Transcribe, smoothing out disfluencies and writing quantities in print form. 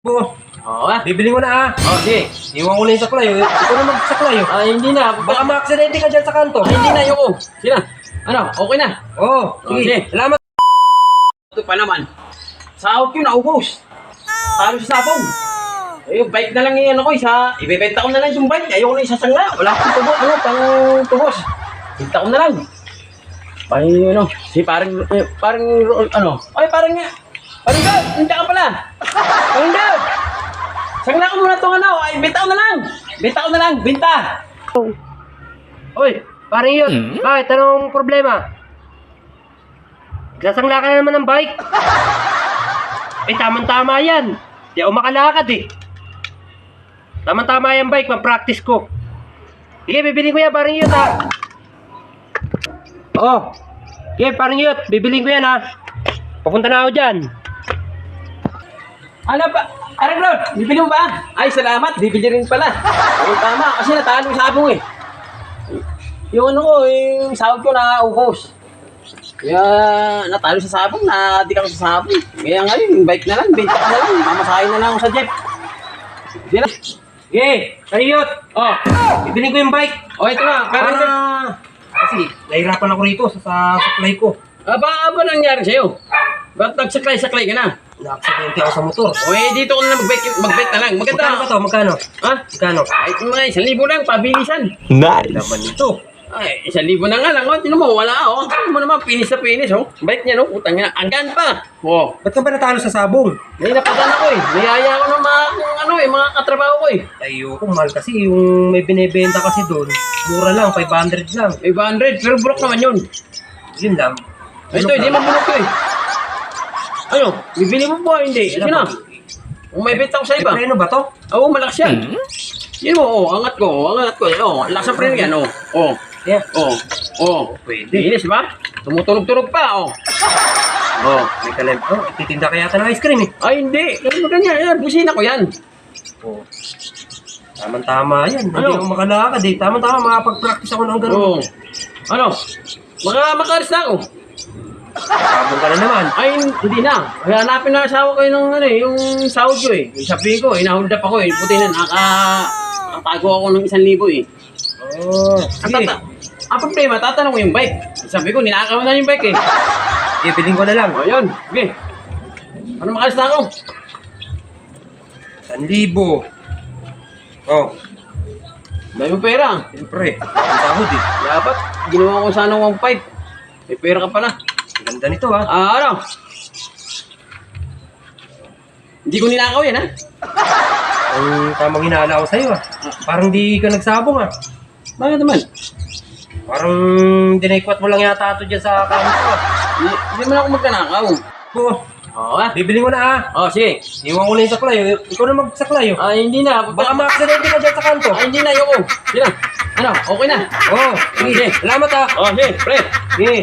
Po, Oo ah. bibili mo na ah. Oh, sige. Iwan ko na yung saklayo. Ikaw na magsaklayo. Hindi na. Baka ma-aksidente ka dyan sa kanto. Hindi na, ayoko. Sige na. Ano, okay na. Oo, Sige. sige. Salamat. Ito pa naman. Sahod ko naubos. Talo sa sabong. Eh, yung bike na lang yung ano ko, ibebenta ko na lang yung bike. Ayoko na isasangla. Wala akong tubos, pang tubos. Benta ko na lang. Ay, ano, si parang, parang God, hindi ka pala. Parang God. Sangla ko muna itong ano, ay, benta ko na lang. Benta ko na lang, benta. Oy, parang yun. Bakit? Anong problema? Sasangla ka na naman ng bike. Eh, tamang-tama yan. Di ako makalakad eh. Tamang-tama yung bike, ma-practice ko. Sige, bibili ko yan, parang yun ha. Oo. Sige, parang yun. Bibili ko yan ha. Papunta na ako dyan. Ano ba? Arang Lord, bibili mo ba? Ay, salamat. Bibili rin pala. Ay, tama. Kasi natalo yung sabong eh. Yung ano ko, yung sahod ko na ubos. Kaya natalo sa sabong, na-adik ako sa sabong. Kaya ngayon, yung bike na lang, benta ko na lang. Mamasahin na lang ako sa jeep. Hindi na. Sige, parang yun. Oh, Bibili ko yung bike. oh ito na. Para... Kasi, nahirapan ako rito sa supply ko. Ba nangyari sa'yo? Ba't nagsaklay-saklay ka na? Na-aksidente ako sa motor. O eh, dito ko na lang mag-bike na lang. Maganda. Magkano ba to? Magkano? Ha? Magkano? Ay, mga 1,000 lang, pabilisan. Laman nito. Ay, 1,000 na nga lang. Oh, tinan mo, wala oh. Tinan mo naman, finish na finish oh. Bike niya no, utang niya. Anggan pa. Oh. Ba't ka ba natalo sa sabong? May napadaan ako eh. Niyaya ako ng mga katrabaho ko eh. Ayoko, mahal kasi yung may binibenta kasi doon. Mura lang, 500 lang. 500, pero bulok naman yun. Yun lang. Ito, hindi man bulok to eh. Ano, bibili mo ba? Hindi. Sige na. Kung may benta ko sa iba. Preno ba to? Oo, malakas yan. Yun mo, angat ko. Lakas ang preno yan, oh. Yeah. Pwede. Linis ba? Tumutunog-tunog pa, oh. May kalem. Titinda kaya ng ice cream eh. Ay, hindi. Ganun ba ganyan? Yan, busina ko yan. Oh. Tama-tama yan. Hindi Ano? ako makalakad eh. Tama-tama, makapag-practice ako ng ganun. Oo. Ano? Makaris na ako. Sabong ka na naman. Ay, hindi na. Kaya hanapin na asawa ko yung, yung sahod ko eh. Yung sabi ko, inahold up ako eh. Puti na, nakatago ako ng 1,000 eh. Sige. Ang problema, tatanong ko yung bike. Sabi ko, ninakaw na yung bike eh. Ibiling ko na lang. O, yun. Okay. Ano makalis na ako? 1,000. Oh, Dahil mo pera. siyempre. Ang sahod eh. Dapat, ginawa ko sana 1,500. May pera ka pala. Ang ganda nito ha. Ano? Hindi ko ninakaw yan ha? Ang tamang hinala ko sa'yo ah. Parang di ka nagsabong ah. Bakit naman? Parang dinaikwat mo lang yata ito dyan sa kamot ko ah. Hindi man ako magkanakaw. Oh, Oo ha? bibili ko na ah. Sige. Iwan ko na yung saklayo. Ikaw na magsaklayo. Ay, hindi na. Baka ma-aksidente ka dyan sa kanto. Ay, hindi na. Ayoko. Sige na. Ano? Okay na. Oh, sige. Salamat ah. Sige, pre. Sige.